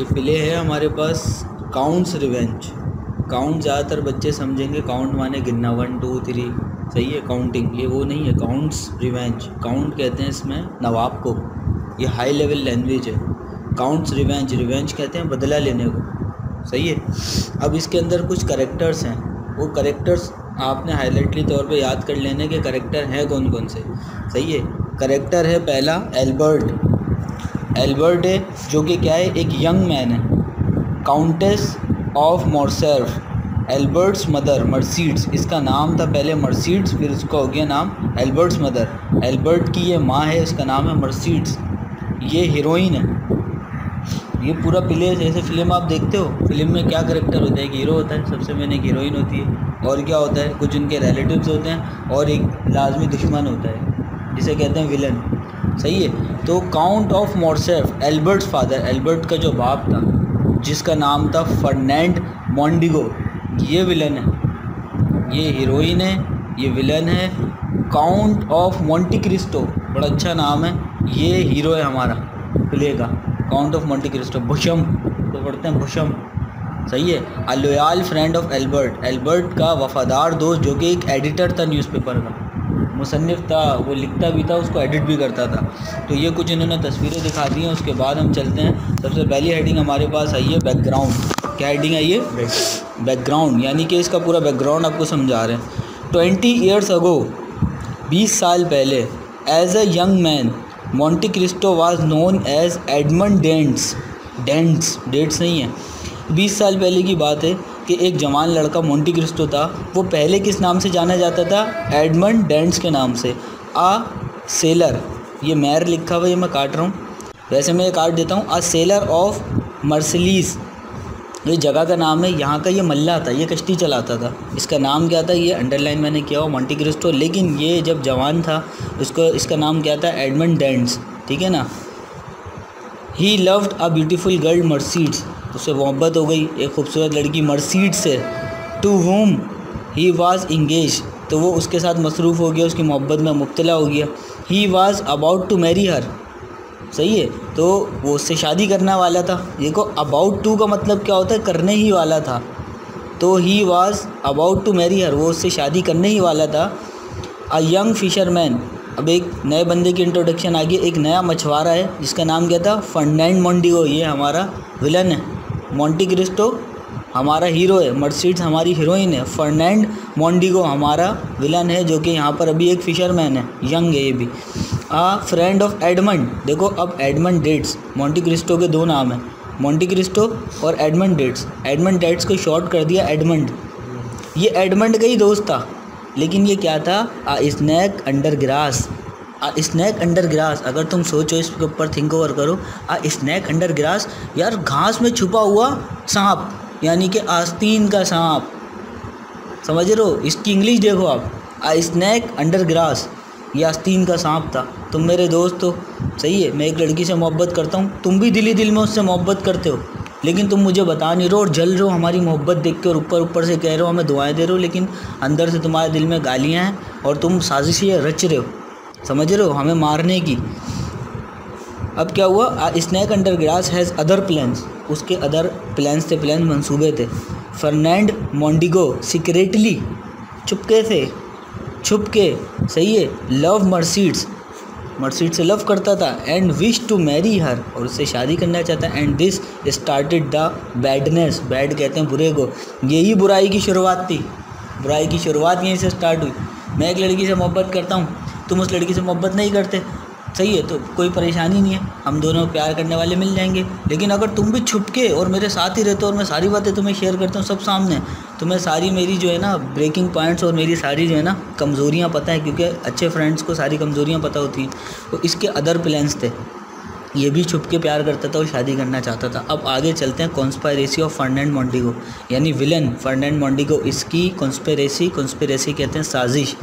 ये प्ले है हमारे पास काउंट्स रिवेंज। काउंट ज़्यादातर बच्चे समझेंगे काउंट माने गिनना 1 2 3, सही है, काउंटिंग, ये वो नहीं है। काउंट्स रिवेंज, काउंट कहते हैं इसमें नवाब को, ये हाई लेवल लैंग्वेज है। काउंट्स रिवेंज, रिवेंज कहते हैं बदला लेने को, सही है। अब इसके अंदर कुछ करेक्टर्स हैं, वो करेक्टर्स आपने हाईलाइटली तौर पे याद कर लेने के करेक्टर हैं कौन कौन से, सही है। करेक्टर है पहला एल्बर्ट। एल्बर्ट है जो कि क्या है, एक यंग मैन है। Countess of Morcerf, Albert's mother मर्सीड्स, इसका नाम था पहले मर्सीड्स, फिर इसका हो गया नाम एल्बर्ट्स मदर। एल्बर्ट की ये माँ है, इसका नाम है मर्सीड्स। ये हीरोइन है। ये पूरा प्ले जैसे फिल्म आप देखते हो, फिल्म में क्या करेक्टर होता है, एक हीरो होता है, सबसे मैंने एक हीरोइन होती है, और क्या होता है, कुछ उनके रिलेटिव्स होते हैं, और एक लाजमी दुश्मन होता है जिसे कहते हैं विलन, सही है। तो count of Morcerf, Albert's father, Albert का जो बाप था जिसका नाम था फर्नांड मोंडिगो, ये विलन है, ये हीरोइन है, ये विलन है। काउंट ऑफ मोंटी क्रिस्टो, बड़ा अच्छा नाम है, ये हीरो है हमारा प्ले का, काउंट ऑफ मोंटी क्रिस्टो। भुशम तो पढ़ते हैं भुशम, सही है। अ loyal friend of Albert, Albert का वफादार दोस्त जो कि एक एडिटर था न्यूज़पेपर का, मुसन्निफ़ था, वो लिखता भी था, उसको एडिट भी करता था। तो ये कुछ इन्होंने तस्वीरें दिखा दी हैं। उसके बाद हम चलते हैं, सबसे पहली हेडिंग हमारे पास आई है बैकग्राउंड। क्या हेडिंग आई है? बैकग्राउंड, यानी कि इसका पूरा बैकग्राउंड आपको समझा रहे हैं। 20 ईयर्स अगो, 20 साल पहले, as a young man Monte Cristo was known as Edmond Dantes, डेट्स नहीं है, 20 साल पहले की बात है कि एक जवान लड़का मोंटी क्रिस्टो था, वो पहले किस नाम से जाना जाता था? एडमंड डेंट्स के नाम से। आ सेलर, ये मैर लिखा हुआ, ये मैं काट रहा हूँ, वैसे मैं ये काट देता हूँ। आ सेलर ऑफ मर्सिलीज, ये जगह का नाम है, यहाँ का ये मल्ला था, ये कश्ती चलाता था, इसका नाम क्या था, ये अंडरलाइन मैंने किया हो, मोंटी क्रिस्टो। लेकिन ये जब जवान था इसका नाम क्या था? एडमंड डेंट्स, ठीक है ना। He loved a beautiful girl Mercedes, उससे मोहब्बत हो गई एक खूबसूरत लड़की मर्सीड्स से। To whom he was engaged, तो वो उसके साथ मसरूफ़ हो गया, उसकी मोहब्बत में मुब्तला हो गया। He was about to marry her, सही है, तो वो उससे शादी करने वाला था। देखो अबाउट टू का मतलब क्या होता है? करने ही वाला था। तो he was about to marry her, वो उससे शादी करने ही वाला था। अ यंग फिशरमैन, अब एक नए बंदे की इंट्रोडक्शन आ गई, एक नया मछुआरा है जिसका नाम क्या था? फर्नांड मोंडिगो, ये हमारा विलन है। मोंटी क्रिस्टो हमारा हीरो है, मर्सीड्स हमारी हीरोइन है, फर्नांड मोंडिगो हमारा विलन है, जो कि यहाँ पर अभी एक फिशरमैन है, यंग है ये भी। आ फ्रेंड ऑफ एडमंड, देखो अब एडमंड डेट्स, मोंटी क्रिस्टो के दो नाम हैं, मोंटी क्रिस्टो और एडमंड डेट्स। एडमंड डेट्स को शॉर्ट कर दिया एडमंड, ये एडमंड का ही दोस्त था, लेकिन ये क्या था? आ स्नैक अंडर ग्रास, आ स्नैक अंडर ग्रास, अगर तुम सोचो इसके ऊपर थिंक ओवर करो। आ स्नैक अंडर ग्रास, यार घास में छुपा हुआ सांप, यानी कि आस्तीन का सांप, समझ रहे हो? इसकी इंग्लिश देखो आप, आ स्नैक अंडर ग्रास, ये आस्तीन का सांप था। तुम मेरे दोस्त हो, सही है, मैं एक लड़की से मोहब्बत करता हूँ, तुम भी दिल ही दिल में उससे मोहब्बत करते हो, लेकिन तुम मुझे बता नहीं रहे हो और जल रहे हो हमारी मोहब्बत देख के, और ऊपर से कह रहे हो हमें दुआएं दे रहे हो, लेकिन अंदर से तुम्हारे दिल में गालियाँ हैं और तुम साजिशें रच रहे हो, समझ रहे हो, हमें मारने की। अब क्या हुआ? A snake under grass has other plans, उसके अदर प्लान्स थे, प्लान मंसूबे थे। फर्नांड मोंडिगो सीक्रेटली, चुपके से, छुप के, सही है, लव मर्सीड्स, मर्सीड से लव करता था, and wish to marry her, और उससे शादी करना चाहता है। And this started the badness, bad कहते हैं बुरे को, यही बुराई की शुरुआत थी, बुराई की शुरुआत यहीं से स्टार्ट हुई। मैं एक लड़की से मोहब्बत करता हूँ, तुम उस लड़की से मोहब्बत नहीं करते, सही है, तो कोई परेशानी नहीं है, हम दोनों प्यार करने वाले मिल जाएंगे। लेकिन अगर तुम भी छुप के और मेरे साथ ही रहते हो और मैं सारी बातें तुम्हें शेयर करता हूँ सब सामने, तुम्हें सारी मेरी जो है ना ब्रेकिंग पॉइंट्स और मेरी सारी जो है ना कमज़ोरियाँ पता है, क्योंकि अच्छे फ्रेंड्स को सारी कमज़ोरियाँ पता होती हैं, तो इसके अदर प्लान्स थे, ये भी छुप के प्यार करता था और शादी करना चाहता था। अब आगे चलते हैं, कॉन्स्पायरेसी ऑफ फर्नांड मोंडिगो, यानी विलन फर्नांड मोंडिगो, इसकी कॉन्स्पिरेसी कहते हैं साजिश।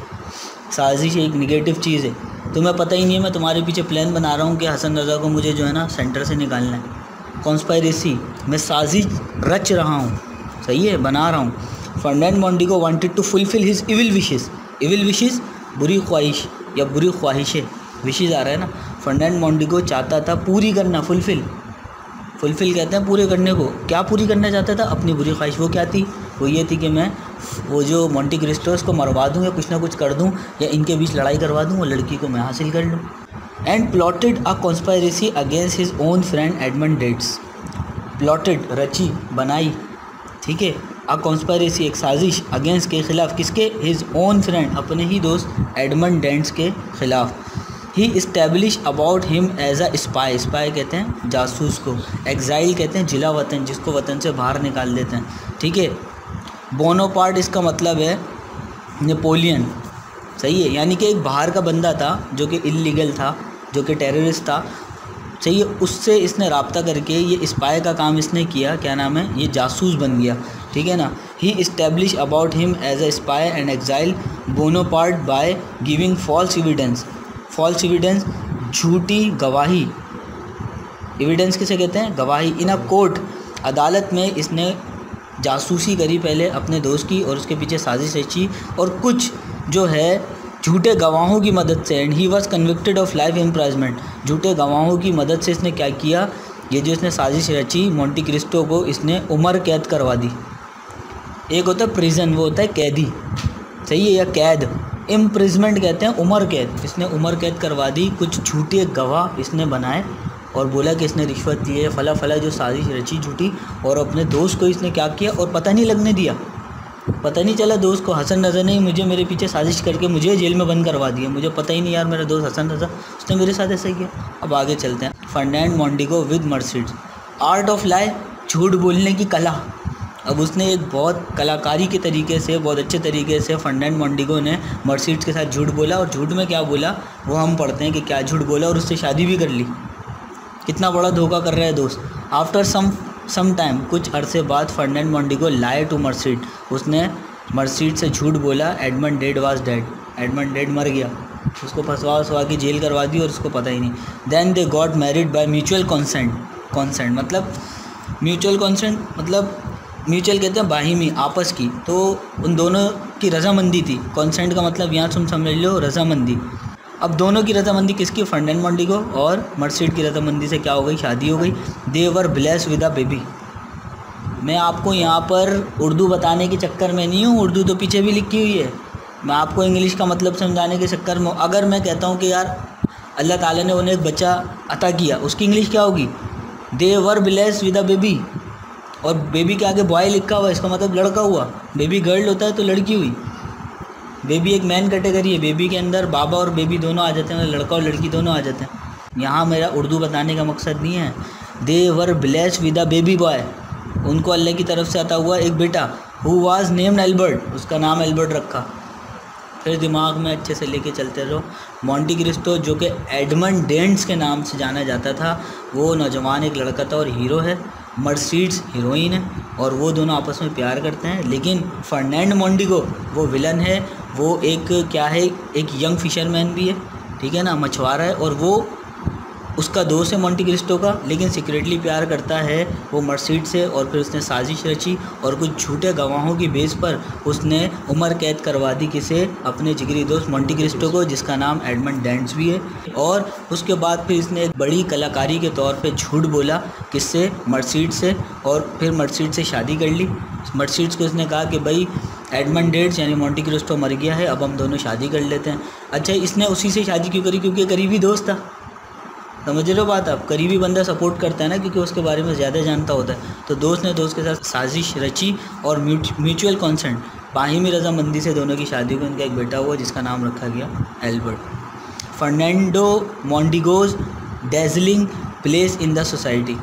साजिश एक निगेटिव चीज़ है, तुम्हें पता ही नहीं है, मैं तुम्हारे पीछे प्लान बना रहा हूँ कि हसन रज़ा को मुझे जो है ना सेंटर से निकालना है। कॉन्स्पायरेसी, मैं साजिश रच रहा हूँ, सही है, बना रहा हूँ। Fernand Mondego wanted to fulfil his evil wishes, बुरी ख्वाहिश या बुरी ख्वाहिशें, विशेज़ आ रहा है ना। फर्नांड मोंडिगो चाहता था पूरी करना, फुलफिल, फुलफिल कहते हैं पूरे करने को। क्या पूरी करना चाहता था? अपनी बुरी ख्वाहिश। वो क्या थी? वो ये थी कि मैं वो जो मोंटी क्रिस्टो को मरवा दूँ या कुछ ना कुछ कर दूँ या इनके बीच लड़ाई करवा दूँ, वो लड़की को मैं हासिल कर लूँ। And plotted a conspiracy against his own friend Edmond Dantes. Plotted रची, बनाई, ठीक है। अ कॉन्स्पायरेसी एक साजिश, अगेंस्ट के ख़िलाफ़, किसके? हिज ओन फ्रेंड, अपने ही दोस्त एडमंड डेंट्स के ख़िलाफ़। He establish about him as a spy. Spy कहते हैं जासूस को। एग्जाइल कहते हैं जिला वतन, जिसको वतन से बाहर निकाल देते हैं, ठीक है। बोनापार्ट इसका मतलब है नेपोलियन, सही है। यानी कि एक बाहर का बंदा था जो कि इल्लीगल था, जो कि टेररिस्ट था, सही है। उससे इसने रब्ता करके ये स्पाई का काम इसने किया, क्या नाम है, ये जासूस बन गया, ठीक है ना। He establish about him as a spy and exile Bonaparte by giving false evidence. False evidence, झूठी गवाही। एविडेंस किसे कहते हैं? गवाही। इन अ कोर्ट, अदालत में इसने जासूसी करी पहले अपने दोस्त की और उसके पीछे साजिश रची और कुछ जो है झूठे गवाहों की मदद से। And he was convicted of life imprisonment. झूठे गवाहों की मदद से इसने क्या किया? ये जो इसने साजिश रची मोंटी क्रिस्टो को, इसने उम्र कैद करवा दी। एक होता है प्रिजन, वो होता है कैदी, सही है, या कैद। इम्प्रिजमेंट कहते हैं उम्र कैद। इसने उम्र कैद करवा दी। कुछ झूठे गवाह इसने बनाए और बोला कि इसने रिश्वत दी है, फला फला जो साजिश रची झूठी, और अपने दोस्त को इसने क्या किया और पता नहीं लगने दिया। पता नहीं चला दोस्त को, हसन नज़र नहीं, मुझे मेरे पीछे साजिश करके मुझे जेल में बंद करवा दिया, मुझे पता ही नहीं यार मेरा दोस्त हसन नज़र, उसने मेरे साथ ऐसा किया। अब आगे चलते हैं। Ferdinand Mondego with Mercedes. Art of lie, झूठ बोलने की कला। अब उसने एक बहुत कलाकारी के तरीके से, बहुत अच्छे तरीके से फर्डिनेंड मोंडिगो ने मर्सिडीज के साथ झूठ बोला। और झूठ में क्या बोला वो हम पढ़ते हैं कि क्या झूठ बोला, और उससे शादी भी कर ली। कितना बड़ा धोखा कर रहा है दोस्त। आफ्टर सम टाइम, कुछ अरसे बाद, फर्डिनेंड मोंडिगो लाई टू मर्सिड। उसने मर्सिड से झूठ बोला Edmund dead was dead. Edmund dead मर गया, उसको फंसवा के जेल करवा दी और उसको पता ही नहीं। Then they got married by mutual consent. Consent मतलब म्यूचुअल कॉन्सेंट, मतलब म्यूचुअल कहते हैं बाहिमी, आपस की। तो उन दोनों की रजामंदी थी। कॉन्सेंट का मतलब यहाँ तुम समझ लो रजामंदी। अब दोनों की रजामंदी किसकी? फर्डिनेंड मोंडिगो और मर्सिड की रजामंदी से क्या हो गई? शादी हो गई। They were blessed with a baby. मैं आपको यहाँ पर उर्दू बताने के चक्कर में नहीं हूँ, उर्दू तो पीछे भी लिखी हुई है। मैं आपको इंग्लिश का मतलब समझाने के चक्कर में, अगर मैं कहता हूँ कि यार अल्लाह ताला ने उन्हें एक बच्चा अता किया, उसकी इंग्लिश क्या होगी? They were blessed with a baby. और बेबी के आगे बॉय लिखा हुआ, इसका मतलब लड़का हुआ। बेबी गर्ल होता है तो लड़की हुई। बेबी एक मैन कैटेगरी है, बेबी के अंदर बाबा और बेबी दोनों आ जाते हैं, लड़का और लड़की दोनों आ जाते हैं। यहाँ मेरा उर्दू बताने का मकसद नहीं है। They were blessed with a baby boy, उनको अल्लाह की तरफ से आता हुआ एक बेटा। हु वाज नेम्ड एल्बर्ट, उसका नाम एल्बर्ट रखा। फिर दिमाग में अच्छे से लेके चलते रहो। मोंटी क्रिस्टो जो कि एडमंड डेंट्स के नाम से जाना जाता था, वो नौजवान एक लड़का था और हीरो है। मर्सिडीज हीरोइन है और वो दोनों आपस में प्यार करते हैं। लेकिन फर्डिनेंड मोंडिगो वो विलन है, वो एक क्या है, एक यंग फिशरमैन भी है, ठीक है ना, मछुआरा है, और वो उसका दोस्त है मोंटी क्रिस्टो का, लेकिन सीक्रेटली प्यार करता है वो मर्सिड से। और फिर उसने साजिश रची और कुछ झूठे गवाहों की बेस पर उसने उम्र कैद करवा दी किसे? अपने जिगरी दोस्त मोंटी क्रिस्टो को, जिसका नाम एडमंड डेंट्स भी है। और उसके बाद फिर इसने एक बड़ी कलाकारी के तौर पे झूठ बोला, किससे? मर्सिड से। और फिर मर्सिड से शादी कर ली। मर्सिड को इसने कहा कि भाई एडमंड डेंट्स यानी मोंटी क्रिस्टो मर गया है, अब हम दोनों शादी कर लेते हैं। अच्छा, इसने उसी से शादी क्यों करी? क्योंकि करीबी दोस्त था। समझ लो बात आप, करीबी बंदा सपोर्ट करता है ना, क्योंकि उसके बारे में ज़्यादा जानता होता है। तो दोस्त ने दोस्त के साथ साजिश रची और म्यूचुअल कॉन्सेंट, बाहिमी रजामंदी से दोनों की शादी को उनका एक बेटा हुआ जिसका नाम रखा गया Albert. Ferdinando Mondego's dazzling place in the society,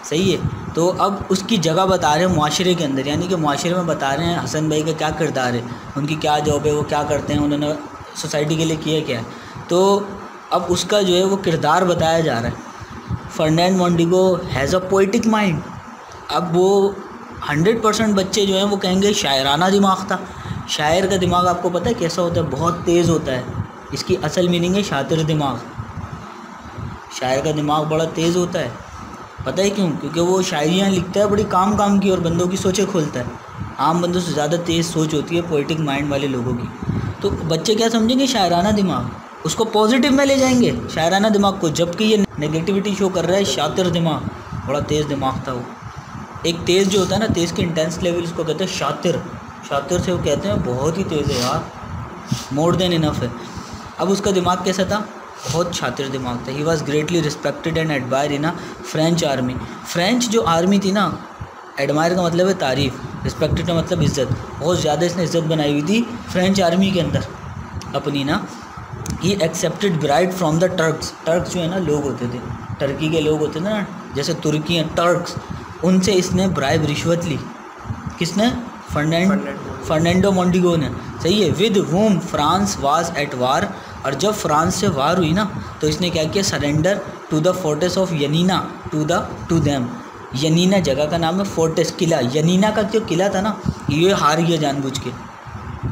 सही है। तो अब उसकी जगह बता रहे हैं मुआशरे के अंदर, यानी कि मुआशरे में बता रहे हैं हसन भाई का क्या किरदार है, उनकी क्या जॉब है, वो क्या करते हैं, उन्होंने सोसाइटी के लिए किया क्या है। तो अब उसका जो है वो किरदार बताया जा रहा है। Ferdinand Mondego has a poetic mind. अब वो 100% बच्चे जो हैं वो कहेंगे शायराना दिमाग था। शायर का दिमाग आपको पता है कैसा होता है? बहुत तेज़ होता है। इसकी असल मीनिंग है शातिर दिमाग। शायर का दिमाग बड़ा तेज़ होता है, पता है क्यों? क्योंकि वो शायरियाँ लिखता है बड़ी काम की और बंदों की सोचें खोलता है। आम बंदों से ज़्यादा तेज़ सोच होती है पोइटिक माइंड वाले लोगों की। तो बच्चे क्या समझेंगे? शायराना दिमाग, उसको पॉजिटिव में ले जाएंगे शायराना दिमाग को, जबकि ये नेगेटिविटी शो कर रहा है शातिर दिमाग। बड़ा तेज़ दिमाग था वो। एक तेज़ जो होता है ना, तेज़ के इंटेंस लेवल उसको कहते हैं शातिर। शातिर से वो कहते हैं बहुत ही तेज़ है यार, मोर देन इनफ है। अब उसका दिमाग कैसा था? बहुत शातिर दिमाग था। He was greatly respected and admire in a French army. French जो आर्मी थी ना, एडमायर का मतलब है तारीफ़, रिस्पेक्टेड का मतलब इज़्ज़त, बहुत ज़्यादा इसने इज़्ज़त बनाई हुई थी फ्रेंच आर्मी के अंदर अपनी ना। He accepted bride from the Turks. Turks जो है ना लोग होते थे, टर्की के लोग होते थे ना, जैसे तुर्की हैं टर्क्स, उनसे इसने ब्राइब रिश्वत ली। किसने? फर्नांडो मोंडिगो ने, सही है। With whom France was at war. और जब फ्रांस से वार हुई ना तो इसने क्या किया? Surrender to the fortress of Janina to them. Janina जगह का नाम है, फोर्टेस किला। यनीना का जो किला था ना, ये हार गया जानबूझ के।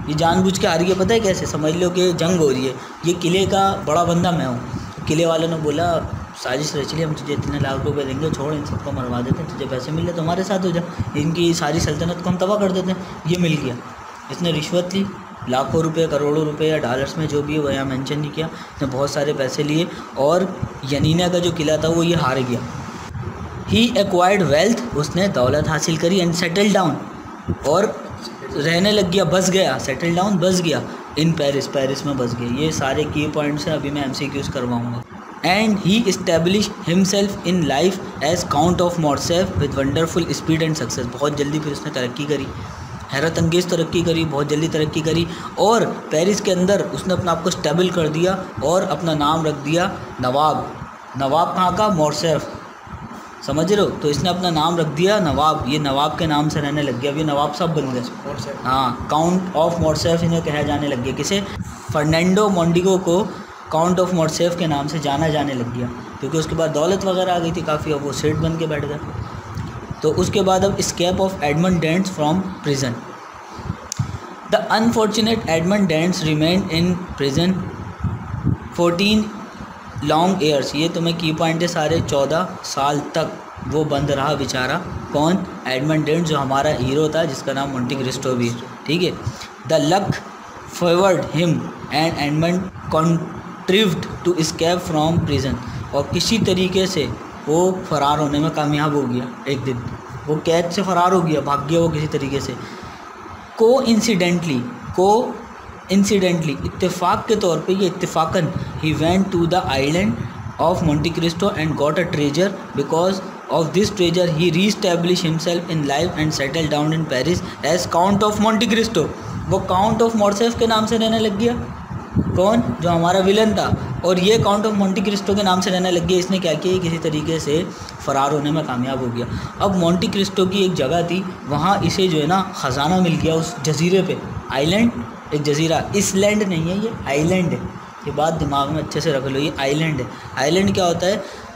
ये जानबूझ के हार गया, पता है कैसे? समझ लो कि जंग हो रही है, ये किले का बड़ा बंदा मैं हूँ। किले वालों ने बोला साजिश रच ली, हम तुझे इतने लाख रुपए देंगे, छोड़ इन सबको मरवा देते हैं, तुझे पैसे मिल रहे तो हमारे साथ हो जा, इनकी सारी सल्तनत को हम तबाह कर देते हैं। ये मिल गया, इसने रिश्वत ली, लाखों रुपए, करोड़ों रुपए या डॉलर्स में जो भी है वो यहाँ मेंशन नहीं किया। इसने बहुत सारे पैसे लिए और यनीना का जो किला था वो ये हार गया। ही एक्वायर्ड वेल्थ, उसने दौलत हासिल करी। एंड सेटल डाउन, और रहने लग गया, बस गया। सेटल डाउन, बस गया इन पेरिस, पेरिस में बस गया। ये सारे की पॉइंट्स हैं, अभी मैं MCQs करवाऊँगा। And he establish himself in life as count of Morcerf with wonderful speed and success. बहुत जल्दी फिर उसने तरक्की करी, हैरत अंगेज़ तरक्की करी, बहुत जल्दी तरक्की करी। और पेरिस के अंदर उसने अपने आप को स्टेबल कर दिया और अपना नाम रख दिया नवाब। नवाब कहाँ का? मोर्सेफ, समझ रहे हो? तो इसने अपना नाम रख दिया नवाब। ये नवाब के नाम से रहने लग गया, अभी नवाब सब बन गए। हाँ, काउंट ऑफ मोर्सेफ इन्हें कहा जाने लग गया। किसे? फर्नांडो मोंडिगो को काउंट ऑफ मोर्सेफ के नाम से जाना जाने लग गया, क्योंकि उसके बाद दौलत वगैरह आ गई थी काफ़ी, अब वो सेठ बन के बैठ गया। तो उसके बाद अब escape of Edmond Dantes from prison. The unfortunate Edmond Dantes remained in prison 14 long years. ये तुम्हें की पॉइंट है सारे, 14 साल तक वो बंद रहा बेचारा। कौन? एडमंड डेंट्स, जो हमारा हीरो था जिसका नाम मोंटी क्रिस्टो भी है, ठीक है। The luck favoured him and Edmond contrived to escape from prison. और किसी तरीके से वो फ़रार होने में कामयाब हो गया। एक दिन वो कैद से फ़रार हो गया, भाग गया वो किसी तरीके से। को इंसिडेंटली इत्तेफाक के तौर पे, ये इत्तेफाकन, he went to the island of Monte Cristo and got a treasure. Because of this treasure he reestablish himself in life and settle down in Paris as count of Monte Cristo. वो count of Morcerf के नाम से रहने लग गया। कौन? जो हमारा विलन था। और ये काउंट ऑफ मोंटी क्रिस्टो के नाम से रहने लग गया। इसने क्या किया? किसी तरीके से फ़रार होने में कामयाब हो गया। अब मोंटी क्रिस्टो की एक जगह थी, वहाँ इसे जो है ना ख़जाना मिल गया उस जजीरे पे। आइलैंड, एक जजीरा, इसलैंड नहीं है ये, आइलैंड है। ये बात दिमाग में अच्छे से रख लो, ये आइलैंड है। आइलैंड क्या होता है?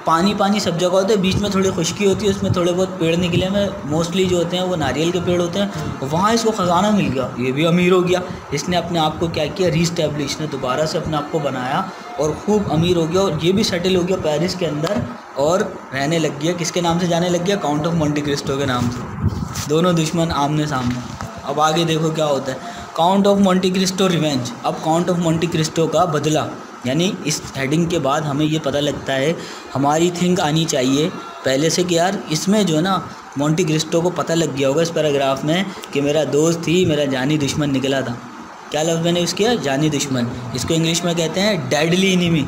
पानी पानी सब जगह होता है, बीच में थोड़ी खुश्की होती है, उसमें थोड़े बहुत पेड़ निकले में, मोस्टली जो होते हैं वो नारियल के पेड़ होते हैं। वहाँ इसको ख़जाना मिल गया, ये भी अमीर हो गया। इसने अपने आप को क्या किया? रीस्टैब्लिश, ने दोबारा से अपने आप को बनाया और खूब अमीर हो गया। और ये भी सेटल हो गया पेरिस के अंदर और रहने लग गया। किसके नाम से जाने लग गया? काउंट ऑफ मोंटी क्रिस्टो के नाम से। दोनों दुश्मन आमने सामने। अब आगे देखो क्या होता है। Count of Monte Cristo revenge. अब काउंट ऑफ मोंटी क्रिस्टो का बदला, यानी इस हेडिंग के बाद हमें ये पता लगता है, हमारी थिंक आनी चाहिए पहले से कि यार इसमें जो है ना मोंटी क्रिस्टो को पता लग गया होगा इस पैराग्राफ में कि मेरा दोस्त ही मेरा जानी दुश्मन निकला था। क्या लफ्ज़ मैंने यूज़ किया? जानी दुश्मन। इसको इंग्लिश में कहते हैं डेडली एनिमी।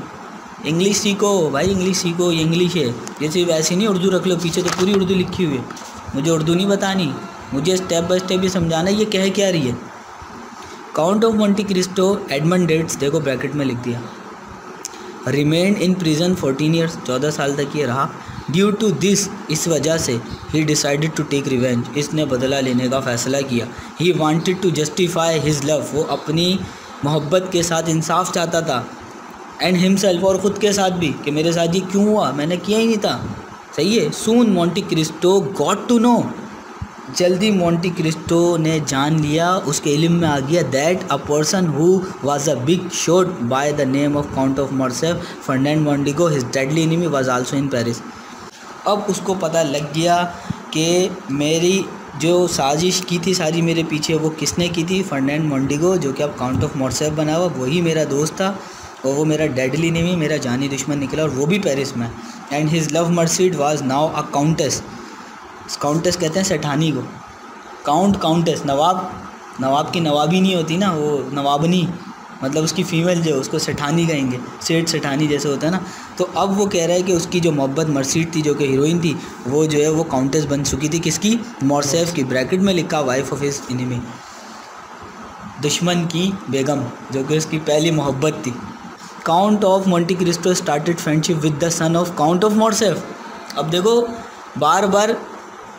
इंग्लिश सीखो भाई, इंग्लिश सीखो, ये इंग्लिश है। ये सिर्फ ऐसी नहीं उर्दू रख लो, पीछे तो पूरी उर्दू लिखी हुई है। मुझे उर्दू नहीं बतानी, मुझे स्टेप बाय स्टेप भी समझाना है ये कह क्या रही है। Count of Monte Cristo Edmond Dantes, देखो ब्रैकेट में लिख दिया, रिमेन इन प्रिजन 14 ईयर्स, 14 साल तक ये रहा। ड्यू टू दिस, इस वजह से, he decided to take revenge, इसने बदला लेने का फ़ैसला किया। He wanted to justify his love, वो अपनी मोहब्बत के साथ इंसाफ चाहता था। एंड हिमसेल्फ, और ख़ुद के साथ भी कि मेरे साथ ये क्यों हुआ, मैंने किया ही नहीं था। सही है। Soon Monte Cristo got to know, जल्दी मोंटी क्रिस्टो ने जान लिया, उसके इल्म में आ गया, that a person who was a big shot by the name of count of Morcerf Fernand Mondego his deadly enemy was also in Paris. अब उसको पता लग गया कि मेरी जो साजिश की थी सारी मेरे पीछे, वो किसने की थी? फर्नांड मोंडिगो, जो कि अब काउंट ऑफ मोर्सेफ बना हुआ, वही मेरा दोस्त था और वो मेरा डेडली एनिमी, मेरा जानी दुश्मन निकला, और वो भी पेरिस में। And his love Mercedes was now a countess. Countess कहते हैं सेठानी को, काउंट काउंटेस, नवाब की नवाबी नहीं होती ना, वो नवाबनी, मतलब उसकी फीमेल जो उसको सेठानी कहेंगे, सेठ सेठानी जैसे होता है ना। तो अब वो कह रहा है कि उसकी जो मोहब्बत मर्सीड थी, जो कि हीरोइन थी, वो जो है वो काउंटेस बन चुकी थी। किसकी? मॉर्सेफ की। ब्रैकेट में लिखा वाइफ ऑफ हिज एनिमी, दुश्मन की बेगम, जो कि उसकी पहली मोहब्बत थी। Count of Monte Cristo started friendship with the son of count of Morcerf. अब देखो बार बार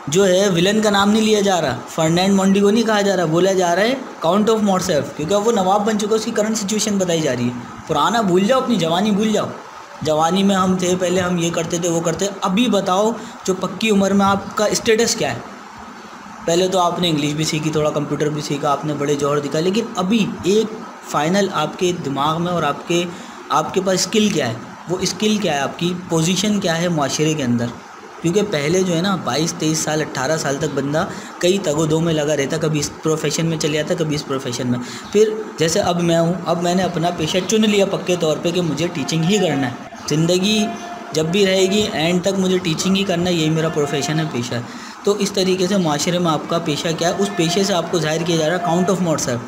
जो है विलन का नाम नहीं लिया जा रहा, फर्डिनेंड मोंटी को नहीं कहा जा रहा, बोला जा रहा है काउंट ऑफ मॉर्सेफ, क्योंकि अब वो नवाब बन चुका है, उसकी करंट सिचुएशन बताई जा रही है। पुराना भूल जाओ, अपनी जवानी भूल जाओ, जवानी में हम थे, पहले हम ये करते थे वो करते। अभी बताओ जो पक्की उम्र में आपका स्टेटस क्या है। पहले तो आपने इंग्लिश भी सीखी, थोड़ा कंप्यूटर भी सीखा, आपने बड़े जौहर दिखा, लेकिन अभी एक फाइनल आपके दिमाग में और आपके पास स्किल क्या है, वो स्किल क्या है, आपकी पोजीशन क्या है माशरे के अंदर। क्योंकि पहले जो है ना 22-23 साल 18 साल तक बंदा कई तगोदों में लगा रहता, कभी इस प्रोफेशन में चले जाता, कभी इस प्रोफेशन में। फिर जैसे अब मैं हूँ, अब मैंने अपना पेशा चुन लिया पक्के तौर पे कि मुझे टीचिंग ही करना है, ज़िंदगी जब भी रहेगी एंड तक मुझे टीचिंग ही करना है, यही मेरा प्रोफेशन है, पेशा है। तो इस तरीके से माशरे में आपका पेशा क्या है, उस पेशे से आपको जाहिर किया जा रहा है काउंट ऑफ मॉर्सेफ।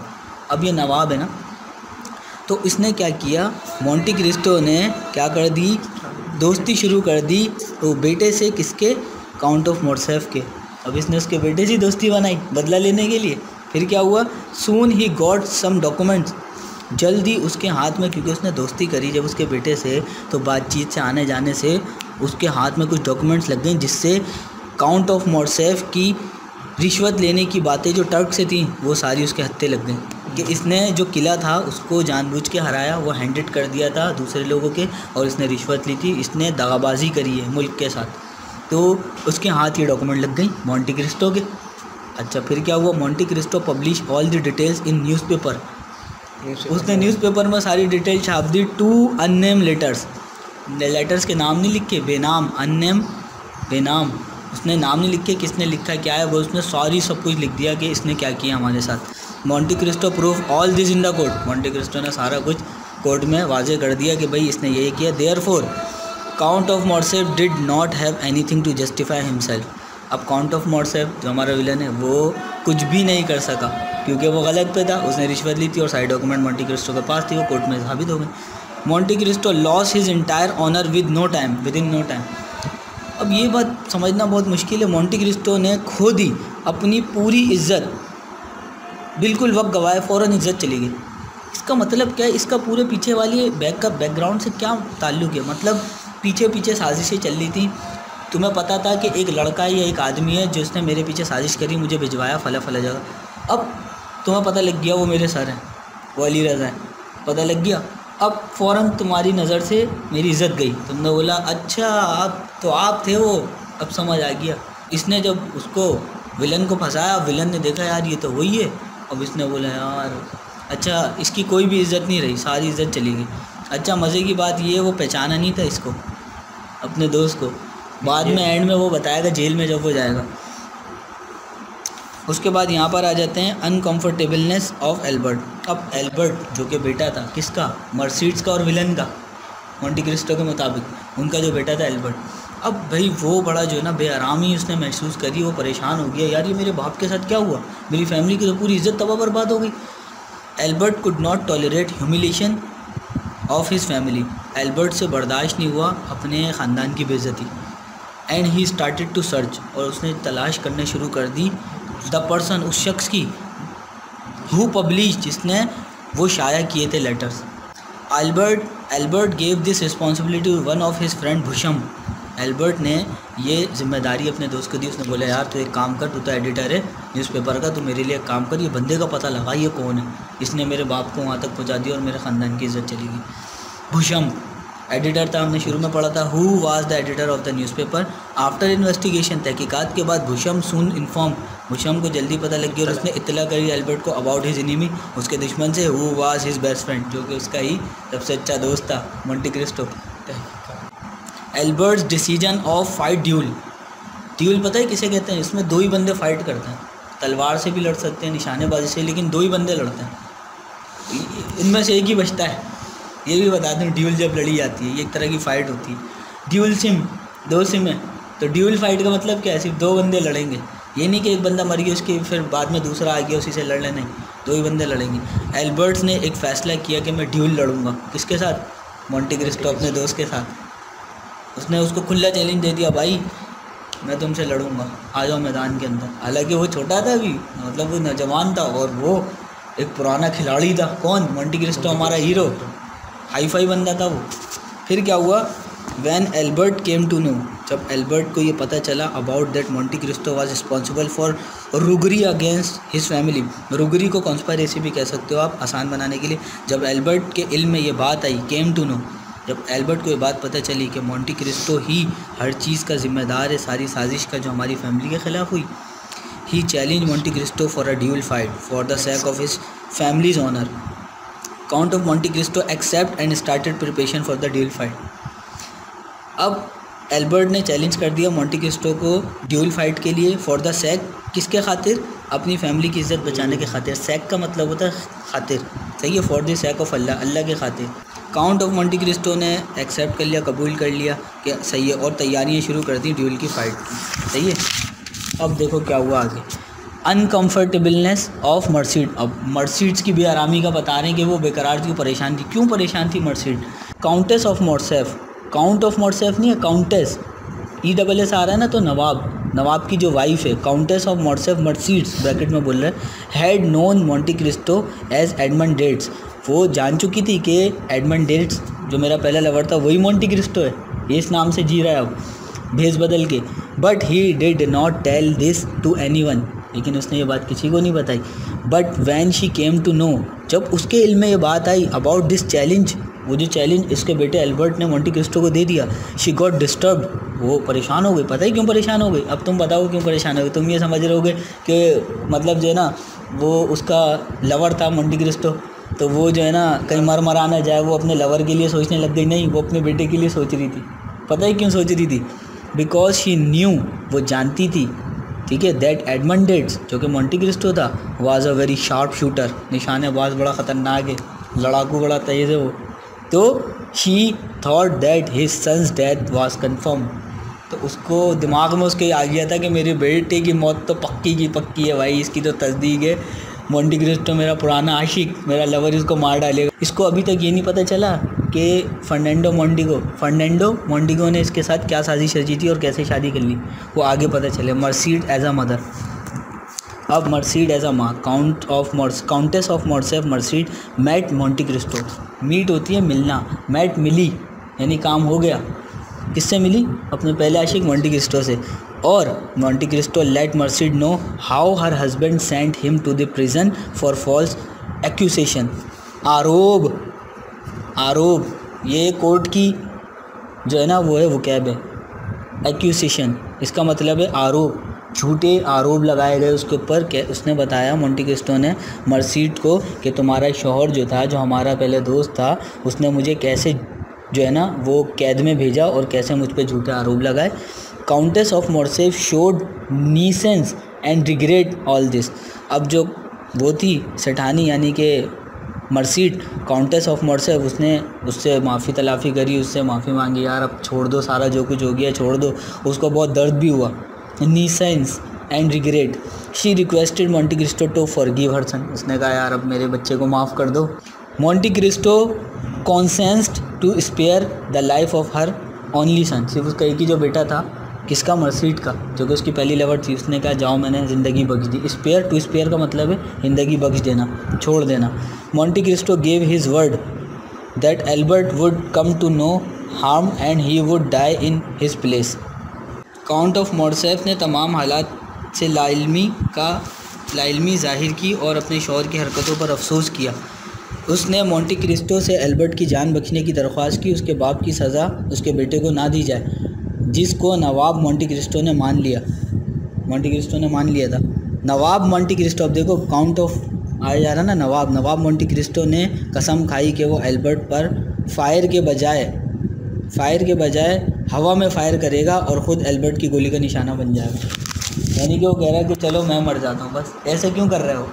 अब ये नवाब है ना, तो इसने क्या किया, मोंटे क्रिस्टो ने क्या कर दी, दोस्ती शुरू कर दी तो बेटे से, किसके, काउंट ऑफ मॉर्सेफ के। अब इसने उसके बेटे से दोस्ती बनाई बदला लेने के लिए। फिर क्या हुआ, सून ही गॉट सम डॉक्यूमेंट्स, जल्दी उसके हाथ में, क्योंकि उसने दोस्ती करी जब उसके बेटे से, तो बातचीत से, आने जाने से उसके हाथ में कुछ डॉक्यूमेंट्स लग गए, जिससे काउंट ऑफ मॉर्सेफ की रिश्वत लेने की बातें जो टर्क से थी वो सारी उसके हत्थे लग गई, कि इसने जो किला था उसको जानबूझ के हराया, वो हैंडेड कर दिया था दूसरे लोगों के, और इसने रिश्वत ली थी, इसने दगाबाजी करी है मुल्क के साथ, तो उसके हाथ ये डॉक्यूमेंट लग गई मोंटे क्रिस्टो के। अच्छा फिर क्या हुआ, Monte Cristo publish all the details in newspaper, उसने न्यूज़पेपर में सारी डिटेल छाप दी। 2 अननेम लेटर्स के नाम नहीं लिखे, बेनाम, अननेम बेनाम, उसने नाम नहीं लिखे, किसने लिखा क्या है, वो उसने सॉरी सब कुछ लिख दिया कि इसने क्या किया हमारे साथ। Monte Cristo proof all this in the court, Monte Cristo ने सारा कुछ कोर्ट में वाजे कर दिया कि भाई इसने ये किया। Therefore count of Morcerf did not have anything to justify himself. अब काउंट ऑफ मॉर्सेफ जो हमारा विलन है वो कुछ भी नहीं कर सका, क्योंकि वो गलत पे था, उसने रिश्वत ली थी और सारे डॉक्यूमेंट मोंटे क्रिस्टो के पास थी, वो कोर्ट में साबित हो गए। Monte Cristo lost his entire honour within no time. अब ये बात समझना बहुत मुश्किल है, मोंटे क्रिस्टो ने खुद ही अपनी पूरी इज्जत, बिल्कुल वक्त गवाए, फ़ौरन इज्जत चली गई। इसका मतलब क्या है, इसका पूरे पीछे वाली बैकग्राउंड से क्या ताल्लुक़ है, मतलब पीछे साजिशें चल रही थी। तुम्हें पता था कि एक लड़का या एक आदमी है जिसने मेरे पीछे साजिश करी, मुझे भिजवाया फला जगह, अब तुम्हें पता लग गया वो मेरे सर हैं, वो अली रज़ा है, पता लग गया, अब फ़ौरन तुम्हारी नज़र से मेरी इज़्ज़त गई, तुमने बोला अच्छा आप थे वो, अब समझ आ गया। इसने जब उसको विलन को फंसाया, विलन ने देखा यार ये तो वही है, अब इसने बोला यार अच्छा, इसकी कोई भी इज़्ज़त नहीं रही, सारी इज़्ज़त चली गई। अच्छा मज़े की बात ये, वो पहचाना नहीं था इसको, अपने दोस्त को, बाद में एंड में वो बताएगा जेल में जब वो जाएगा। उसके बाद यहाँ पर आ जाते हैं अनकम्फर्टेबलनेस ऑफ एल्बर्ट। अब एल्बर्ट जो कि बेटा था किसका, मर्सीड्स का और विलन का, मोंटे क्रिस्टो के मुताबिक उनका जो बेटा था एल्बर्ट, अब भाई वो बड़ा जो है ना बेआरामी उसने महसूस करी, वो परेशान हो गया, यार ये मेरे बाप के साथ क्या हुआ, मेरी फैमिली की तो पूरी इज्जत तबाह बर्बाद हो गई। Albert could not tolerate humiliation of his family, Albert से बर्दाश्त नहीं हुआ अपने ख़ानदान की बेइज्जती। And he started to search, और उसने तलाश करने शुरू कर दी द पर्सन, उस शख्स की, हु पब्लिश, जिसने वो शाया किए थे letters. Albert gave this responsibility to one of his friend Beauchamp. Albert ने ये जिम्मेदारी अपने दोस्त को दी, उसने बोला यार तू एक काम कर, तू तो एडिटर है न्यूज़पेपर का, तू मेरे लिए एक काम कर, ये बंदे का पता लगा ये कौन है, इसने मेरे बाप को वहाँ तक पहुँचा दिया और मेरे ख़ानदान की इज़्ज़त चली गई। भुशम एडिटर था, हमने शुरू में पढ़ा था, who was the editor of the newspaper. After investigation, तहकीकात के बाद, भुशम सून इन्फॉर्म, भुशम को जल्दी पता लग गया और उसने इत्तला करी एल्बर्ट को अबाउट हिज एनिमी, उसके दुश्मन से, who was his best friend, जो कि उसका ही सबसे अच्छा दोस्त था, Monte Cristo. Albert's decision of fight dual पता है किसे कहते हैं, इसमें 2 ही बंदे फाइट करते हैं, तलवार से भी लड़ सकते हैं, निशानेबाजी से, लेकिन 2 ही बंदे लड़ते हैं, इनमें से एक ही बचता है। ये भी बता दूं, ड्यूल जब लड़ी जाती है ये एक तरह की फ़ाइट होती है, ड्यूल सिम, 2 सिम है, तो ड्यूल फाइट का मतलब क्या है? सिर्फ 2 बंदे लड़ेंगे। ये नहीं कि एक बंदा मर गया उसके फिर बाद में दूसरा आ गया उसी से लड़ लेना, 2 ही बंदे लड़ेंगे। एल्बर्ट्स ने एक फ़ैसला किया कि मैं ड्यूल लड़ूंगा। किसके साथ? मोंटी क्रिस्टो अपने दोस्त के साथ। उसने उसको खुला चैलेंज दे दिया, भाई मैं तुमसे लड़ूंगा, आ जाओ मैदान के अंदर। हालांकि वो छोटा था अभी, मतलब वो नौजवान था और वो एक पुराना खिलाड़ी था। कौन? मोंटी क्रिस्टो, हमारा हीरो, हाई फाई बंदा था वो। फिर क्या हुआ? When Albert came to know, जब एल्बर्ट को ये पता चला about that Monte Cristo was responsible for roguery against his family. Roguery को कॉन्स्पायरेसी भी कह सकते हो आप आसान बनाने के लिए। जब एल्बर्ट के इल्म में ये बात आई, केम टू नो, जब एल्बर्ट को ये बात पता चली कि मोंटी क्रिस्टो ही हर चीज़ का ज़िम्मेदार है, सारी साजिश का जो हमारी फैमिली के ख़िलाफ़ हुई, he challenge Monte Cristo for a duel fight for the sake of his family's honour. Count of Monte Cristo accept and started preparation for the duel fight. अब एल्बर्ट ने चैलेंज कर दिया मोंटी क्रिस्टो को duel fight के लिए, for the सेक, किसके खातिर? अपनी फैमिली की इज़्ज़त बचाने के खातिर। सेक का मतलब होता है खातिर, सही है, फॉर द सेक ऑफ अल्लाह, अल्लाह के खातिर। काउंट ऑफ मोंटी क्रिस्टो ने एक्सेप्ट कर लिया, कबूल कर लिया कि सही है, और तैयारियां शुरू कर दी ड्यूल की फ़ाइट की, सही है। अब देखो क्या हुआ आगे। अनकम्फर्टेबलनेस ऑफ मर्सिड। अब मर्सिड्स की बेआरामी का बता रहे हैं कि वो बेकरार थी, परेशान थी। क्यों परेशान थी Mercedes? Countess of Morcerf, count of Morcerf नहीं है, काउंटेस, ESS आ रहा है ना, तो नवाब की जो वाइफ है, countess of Morcerf Mercedes bracket में बोल रहे हैं, had known Monte Cristo as Edmond Dantes. वो जान चुकी थी कि एडमंड डेट्स जो मेरा पहला लवर था वही मोंटी क्रिस्टो है, ये इस नाम से जी रहा है अब भेस बदल के। But he did not tell this to anyone, लेकिन उसने ये बात किसी को नहीं बताई। But when she came to know, जब उसके इल्म में ये बात आई अबाउट दिस चैलेंज, वो जो चैलेंज इसके बेटे एल्बर्ट ने मोंटी क्रिस्टो को दे दिया, शी गॉट डिस्टर्ब्ड, वो परेशान हो गई। पता ही क्यों परेशान हो गई? अब तुम बताओ क्यों परेशान हो गई? तुम ये समझ रहे होगे कि मतलब जो है ना वो उसका लवर था मोंटी क्रिस्टो, तो वो जो है ना कहीं मर ना जाए, वो अपने लवर के लिए सोचने लग गई। नहीं, वो अपने बेटे के लिए सोच रही थी। पता ही क्यों सोच रही थी? बिकॉज शी न्यू, वो जानती थी, ठीक है, दैट एडमंड डेट्स जो कि मोंटी क्रिस्टो था was a very sharp shooter, निशानेबाज बड़ा ख़तरनाक है, लड़ाकू बड़ा तेज़ है वो। तो she thought that his son's death was confirmed, तो उसको दिमाग में उसके आ गया था कि मेरे बेटे की मौत तो पक्की की पक्की है भाई, इसकी तो तस्दीक है, मोंटी क्रिस्टो मेरा पुराना आशिक, मेरा लवर, इसको मार डालेगा। इसको अभी तक ये नहीं पता चला कि फर्नांडो मोंडिगो ने इसके साथ क्या साजिश रची थी और कैसे शादी कर ली, वो आगे पता चले। मर्सिड एज अ मदर, अब मर्सिड एज अ माँ, countess of Morcerf Mercedes met Monte Cristo. Meet होती है मिलना, मैट मिली, यानी काम हो गया। किससे मिली? अपने पहले आशिक मोंटी क्रिस्टो से। और Monte Cristo let Mercedes know how her husband sent him to the prison for false accusation. आरोप, ये कोर्ट की जो है ना वो है, वो कैब है। एक्यूसेशन इसका मतलब है आरोप, झूठे आरोप लगाए गए उसके ऊपर। उसने बताया मोंटी क्रिस्टो ने मर्सिड को कि तुम्हारा शौहर जो था, जो हमारा पहले दोस्त था, उसने मुझे कैसे जो है ना वो कैद में भेजा और कैसे मुझ पे झूठे आरोप लगाए। Countess of Morcerf showed innocence and regret all this. अब जो वो थी सेठानी यानी कि मर्सिड, काउंटेस ऑफ मोर्सेफ, उसने उससे माफ़ी तलाफ़ी करी, उससे माफ़ी मांगी, यार अब छोड़ दो, सारा जो कुछ हो गया छोड़ दो। उसको बहुत दर्द भी हुआ, innocence and regret. She requested Monte Cristo to forgive her son, उसने कहा यार अब मेरे बच्चे को माफ़ कर दो। Monte Cristo consents to spare the life of her only son, सिर्फ उसका एक ही जो बेटा था, किसका? मर्सिड का, जो कि उसकी पहली लवर थी। उसने कहा जाओ मैंने ज़िंदगी बख्श दी। स्पेयर, टू स्पेयर का मतलब है ज़िंदगी बख्श देना, छोड़ देना। Monte Cristo gave his word that Albert would come to no harm and he would die in his place. Count of Morcerf ने तमाम हालात से लाइल्मी ज़ाहिर की और अपने शौहर की हरकतों पर अफसोस किया। उसने मोंटी क्रिस्टो से एल्बर्ट की जान बख्शने की दरख्वास्त की, उसके बाप की सज़ा उसके बेटे को ना दी जाए, जिसको नवाब मोंटी क्रिस्टो ने मान लिया। मोंटी क्रिस्टो ने मान लिया था। नवाब मोंटी क्रिस्टो, अब देखो काउंट ऑफ आया जा रहा ना, नवाब मोंटी क्रिस्टो ने कसम खाई कि वो एल्बर्ट पर फायर के बजाय हवा में फायर करेगा और ख़ुद एल्बर्ट की गोली का निशाना बन जाएगा। यानी कि वो कह रहा है कि चलो मैं मर जाता हूँ बस। ऐसे क्यों कर रहे हो?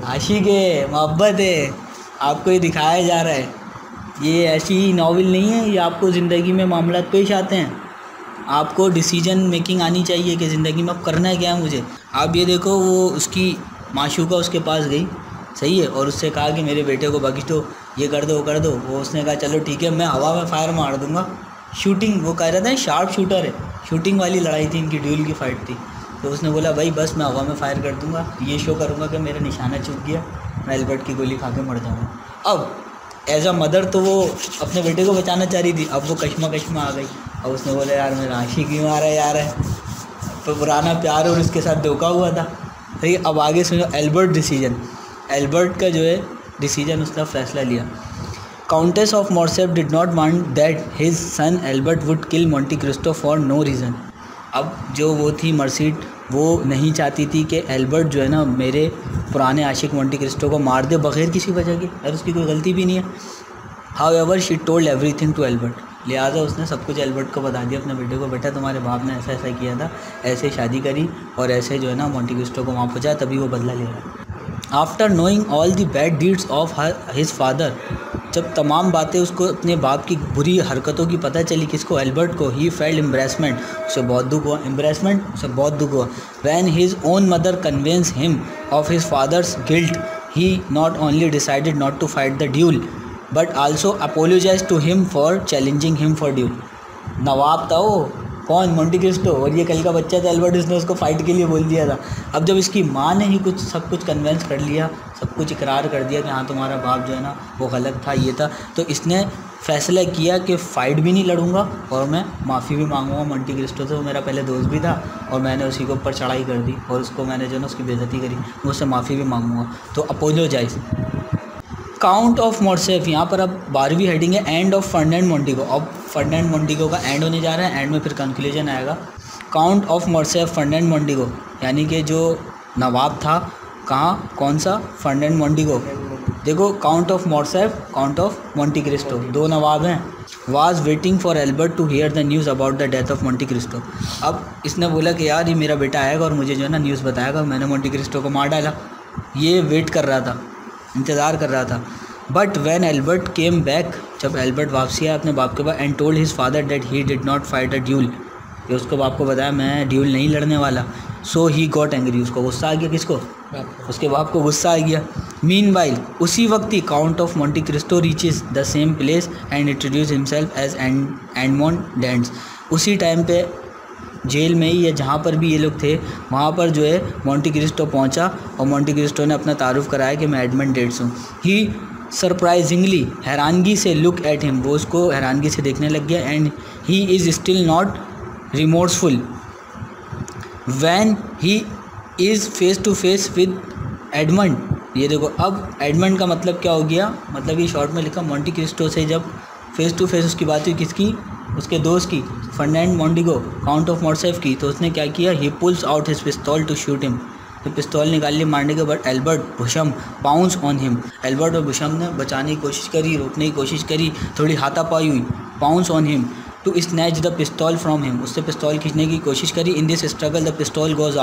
आशिक है, मोहब्बत है, आपको ये दिखाया जा रहा है। ये ऐसी नॉवल नहीं है, ये आपको ज़िंदगी में मामला पेश आते हैं, आपको डिसीजन मेकिंग आनी चाहिए कि ज़िंदगी में अब करना है क्या है मुझे। आप ये देखो, वो उसकी माशूका उसके पास गई, सही है, और उससे कहा कि मेरे बेटे को बख्श दो, ये कर दो वो कर दो। वो उसने कहा चलो ठीक है, मैं हवा में फायर मार दूंगा। शूटिंग, वो कह रहा था शार्प शूटर है, शूटिंग वाली लड़ाई थी इनकी, ड्यूल की फ़ाइट थी। तो उसने बोला भाई बस मैं हवा में फायर कर दूंगा, ये शो करूंगा कि मेरा निशाना चूक गया, मैं एल्बर्ट की गोली खा के मर जाऊँगा। अब एज अ मदर तो वो अपने बेटे को बचाना चाह रही थी, अब वो कश्मा आ गई। और उसने बोला यार मेरा आशिक क्यों आ रहा है यार, है तो पुराना प्यार और उसके साथ धोखा हुआ था। सही, अब आगे सुनो एल्बर्ट डिसीजन। एल्बर्ट का जो है डिसीजन, उसने फैसला लिया। Countess of Morcerf did not want that his son Albert would kill Monte Cristo for no reason. अब जो वो थी मर्सीड, वो नहीं चाहती थी कि एल्बर्ट जो है ना मेरे पुराने आशिक मोंटी क्रिस्टो को मार दे बग़ैर किसी वजह के, और उसकी कोई गलती भी नहीं है। However she told everything to Albert, लिहाजा उसने सब कुछ एल्बर्ट को बता दिया अपने बेटे को, बेटा तुम्हारे बाप ने ऐसा ऐसा किया था, ऐसे शादी करी और ऐसे जो है ना मोंटी क्रिस्टो को वहाँ पहुँचा, तभी वो बदला ले रहा। After knowing all the bad deeds of his father, जब तमाम बातें उसको अपने बाप की बुरी हरकतों की पता चली, किसको, एल्बर्ट को, ही फेल्ड एम्ब्रेसमेंट, उसे बहुत दुख हुआ, एम्ब्रेसमेंट, उसे बहुत दुख हुआ। When his own mother convince him of his father's guilt, he not only decided not to fight the duel but also apologise to him for challenging him for duel. नवाब था वो, कौन, मोंटी क्रिस्टो, और ये कल का बच्चा था एल्बर्ट, इसने उसको फाइट के लिए बोल दिया था। अब जब इसकी माँ ने ही सब कुछ कन्वेंस कर लिया, सब कुछ इकरार कर दिया कि हाँ तुम्हारा बाप जो है ना वो गलत था, ये था, तो इसने फैसला किया कि फ़ाइट भी नहीं लड़ूंगा और मैं माफ़ी भी मांगूंगा मोंटी क्रिस्टो से। वो मेरा पहले दोस्त भी था और मैंने उसी के ऊपर चढ़ाई कर दी और उसको मैंने जो है ना उसकी बेइज्जती करी, मैं उससे माफ़ी भी मांगूंगा, तो अपोलोजाइज। काउंट ऑफ मॉर्सेफ, यहाँ पर अब 12वीं हेडिंग है, एंड ऑफ फर्डिनेंड मोंटिगो। अब फर्डिनेंड मोंटिगो का एंड होने जा रहा है, एंड में फिर कंक्लूजन आएगा। काउंट ऑफ मॉर्सेफ फर्डिनेंड मोंटिगो, यानी कि जो नवाब था, कहाँ, कौन सा, फर्डिनेंड मोंटिगो। देखो, count of Morcerf, count of Monte Cristo, दो नवाब हैं। Was waiting for Albert to hear the news about the death of Monte Cristo. अब इसने बोला कि यार ये मेरा बेटा आएगा और मुझे जो है ना न्यूज़ बताएगा मैंने मोंटी क्रिस्टो को मार डाला। ये वेट कर रहा था, इंतज़ार कर रहा था। But when Albert came back, जब एल्बर्ट वापसी आया अपने बाप के पास, and told his father that he did not fight a duel, ये उसको बाप को बताया मैं ड्यूल नहीं लड़ने वाला। सो ही गॉट एंग्री, उसको गुस्सा आ गया, किसको, उसके बाप को गुस्सा आ गया। मीनवाइल, उसी वक्त ही count of Monte Cristo reaches the same place and introduce himself as Edmond Dantes. उसी टाइम पे जेल में ही या जहाँ पर भी ये लोग थे वहाँ पर जो है मोंटी क्रिस्टो पहुँचा और मोंटी क्रिस्टो ने अपना तारुफ कराया कि मैं एडमंड डेट्स हूँ। ही सरप्राइजिंगली, हैरानगी से, लुक एट हिम, वो उसको हैरानगी से देखने लग गया। And he is still not remorseful when he is face to face with Edmond. ये देखो, अब एडमंड का मतलब क्या हो गया, मतलब ये शॉर्ट में लिखा, मोंटी क्रिस्टो से जब फेस टू फेस उसकी बात हुई, किसकी, उसके दोस्त की, Ferdinand Mondego, count of Morcerf की, तो उसने क्या किया, he pulls out his pistol to shoot him, तो पिस्तौल निकाल ली मारने के बाद। Albert Beauchamp pounce on him, Albert और बुशम ने बचाने की कोशिश करी, रोकने की कोशिश करी, थोड़ी हाथापाई हुई। Pounce on him to snatch the पिस्तौल फ्रॉम हिम, उससे पिस्तौल खींचने की कोशिश करी। इन दिस स्ट्रगल द पिस्तौल गोज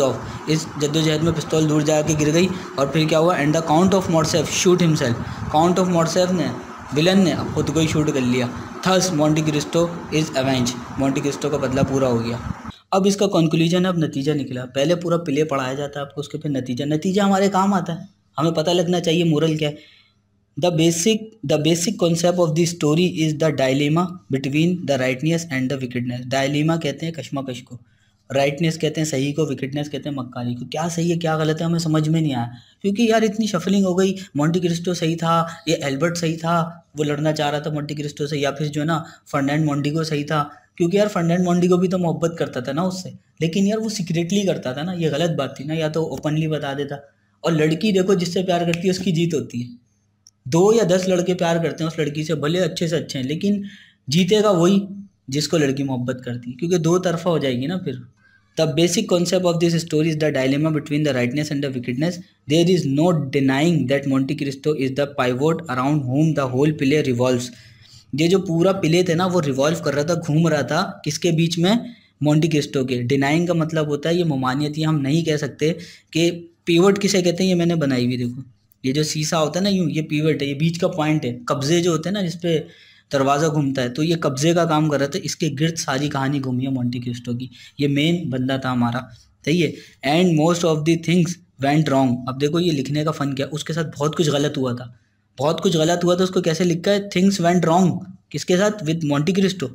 ऑफ, इस जद्दोजहद में पिस्तौल दूर जाके गिर गई। और फिर क्या हुआ, and the count of Morcerf shoot himself, count of Morcerf ने, विलन ने खुद को ही शूट कर लिया। Thus Monte Cristo is avenge, Monte Cristo का बदला पूरा हो गया। अब इसका कंक्लूजन, अब नतीजा निकला। पहले पूरा प्ले पढ़ाया जाता है आपको, उसके फिर नतीजा हमारे काम आता है, हमें पता लगना चाहिए मोरल क्या है। The basic concept of the story is the dilemma between the rightness and the wickedness. Dilemma कहते हैं कश्मकश को, राइटनेस कहते हैं सही को, विकेटनेस कहते हैं मक्कारी को। क्या सही है क्या गलत है हमें समझ में नहीं आया, क्योंकि यार इतनी शफलिंग हो गई। मोंटी क्रिस्टो सही था, ये एल्बर्ट सही था, वो लड़ना चाह रहा था मोंटी क्रिस्टो से, या फिर जो है ना फर्डिनेंड मोंटिगो सही था, क्योंकि यार फर्डिनेंड मोंटिगो भी तो मोहब्बत करता था ना उससे, लेकिन यार वो सीक्रेटली करता था ना, ये गलत बात थी ना, या तो ओपनली बता देता। और लड़की देखो जिससे प्यार करती है उसकी जीत होती है। 2 या 10 लड़के प्यार करते हैं उस लड़की से, भले अच्छे से अच्छे हैं, लेकिन जीतेगा वही जिसको लड़की मोहब्बत करती है, क्योंकि दो तरफा हो जाएगी ना फिर। The basic concept of this story is the dilemma between the rightness and the wickedness. There is no denying that Monte Cristo is the pivot around whom the whole play revolves. ये जो पूरा play थे ना वो revolve कर रहा था, घूम रहा था, किसके बीच में, मोंटी क्रिस्टो के। डिनाइंग का मतलब होता है ये ममानियत, ये हम नहीं कह सकते कि पिवट किसे कहते हैं, ये मैंने बनाई हुई देखो, ये जो सीसा होता है ना यूँ, ये पीवट है, ये बीच का पॉइंट है। कब्जे जो होते हैं ना जिसपे दरवाज़ा घूमता है, तो ये कब्जे का काम कर रहा था। इसके गिर्द सारी कहानी घूमी है मोंटी क्रिस्टो की। ये मेन बंदा था हमारा, सही है। And most of the things went wrong. अब देखो ये लिखने का फ़न क्या, उसके साथ बहुत कुछ गलत हुआ था, बहुत कुछ गलत हुआ था। उसको कैसे लिखा है, थिंग्स वेंट रॉन्ग, किसके साथ, विद मोंटी क्रिस्टो।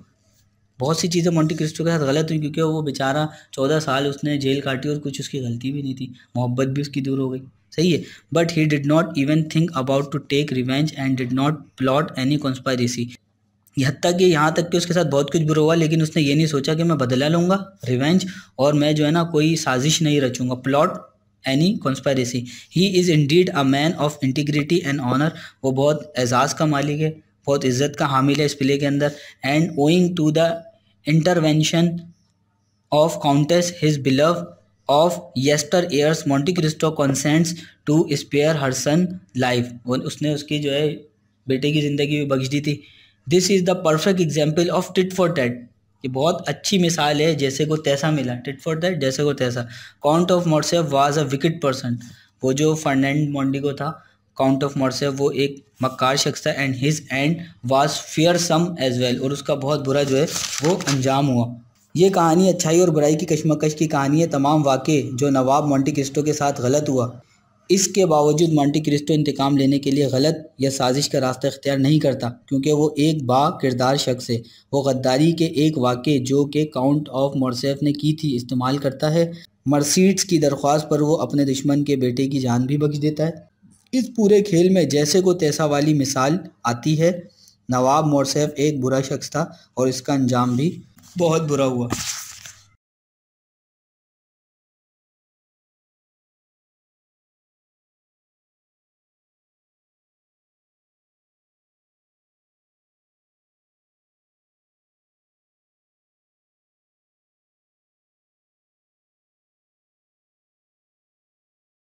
बहुत सी चीज़ें मोंटी क्रिस्टो के साथ गलत हुई, क्योंकि वो बेचारा 14 साल उसने जेल काटी और कुछ उसकी गलती भी नहीं थी, मोहब्बत भी उसकी दूर हो गई, सही है। But he did not even think about to take revenge and did not plot any conspiracy. यहाँ तक कि उसके साथ बहुत कुछ बुरा हुआ, लेकिन उसने ये नहीं सोचा कि मैं बदला लूँगा, रिवेंज, और मैं जो है ना कोई साजिश नहीं रचूँगा, plot any conspiracy. He is indeed a man of integrity and honour. वो बहुत एजाज़ का मालिक है, बहुत इज्जत का हामिल है इस किले के अंदर। And owing to the intervention of Countess his beloved of yesteryears, Monte Cristo consents to spare her son life। उसने उसकी जो है बेटे की ज़िंदगी भी बख्श दी थी। This is the perfect example of tit for tat. ये बहुत अच्छी मिसाल है, जैसे को तैसा मिला, टिट फॉर टैट, जैसे को तैसा। Count of Morcerf was a wicked person. वो जो फर्नांड मोंडिगो था, काउंट ऑफ मोर्सेफ, वो एक मक्कार शख्स था। And his end was fearsome as well, और उसका बहुत बुरा जो है वो अंजाम हुआ। ये कहानी अच्छाई और बुराई की कशमकश की कहानी है। तमाम वाक़े जो नवाब मोंटी क्रिस्टो के साथ गलत हुआ, इसके बावजूद मोंटी क्रिस्टो इंतकाम लेने के लिए गलत या साजिश का रास्ता इख्तियार नहीं करता, क्योंकि वो एक बा किरदार शख्स है। वो गद्दारी के एक वाक़े जो कि काउंट ऑफ मोर्सेफ ने की थी इस्तेमाल करता है। मर्सीड्स की दरख्वास्त पर वो अपने दुश्मन के बेटे की जान भी बख्श देता है। इस पूरे खेल में जैसे को तैसा वाली मिसाल आती है। नवाब मोर्सेफ एक बुरा शख्स था और इसका अंजाम भी बहुत बुरा हुआ।